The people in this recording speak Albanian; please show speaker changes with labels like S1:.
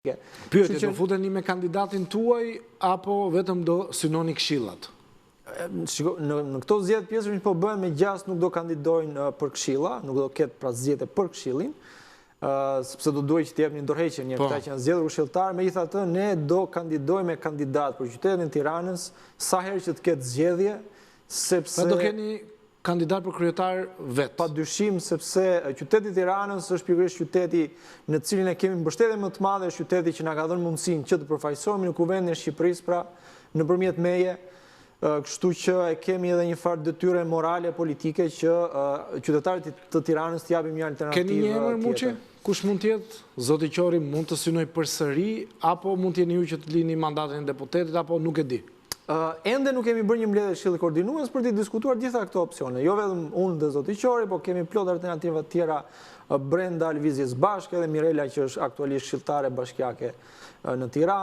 S1: Pyetje, do futeni me kandidatin tuaj apo vetëm do synoni këshillat?
S2: Në këto zgjedhje pjesërisht që po bëhen me gjas nuk do kandidojnë për këshilla, nuk do ketë pra zgjedhje për këshillin, sepse do duhet që të jepnin dorëheqjen ata që janë zgjedhur këshilltar. Megjithatë, ne do kandidojmë me kandidat për qytetin e Tiranës sa herë që të ketë zgjedhje, sepse
S1: do keni kandidat për kryetar vetë.
S2: Pa dyshim, sepse qyteti i Tiranës është pikërisht qyteti në cilin e kemi mbështetje më të madhe, është qyteti që na ka dhënë mundësinë që të përfaqësohemi në Kuvendin e Shqipërisë, pra nëpërmjet meje, kështu që e kemi edhe një farë detyre morale politike që qytetarët të Tiranës të japim një alternativë tjetër.
S1: Keni një emër Muçi? Kush mund të jetë? Zoti Qori mund të synoj përsëri apo mund të jeni ju që të lini mandatin e deputetit apo nuk e di?
S2: Ende nuk kemi bërë një mbledhje këshilli koordinues për të diskutuar gjitha këto opsione. Jo vetëm unë dhe zoti Qori, po kemi plot alternativa të tjera brenda Lëvizjes Bashke dhe Mirela që është aktualisht këshilltare bashkiake në Tiranë.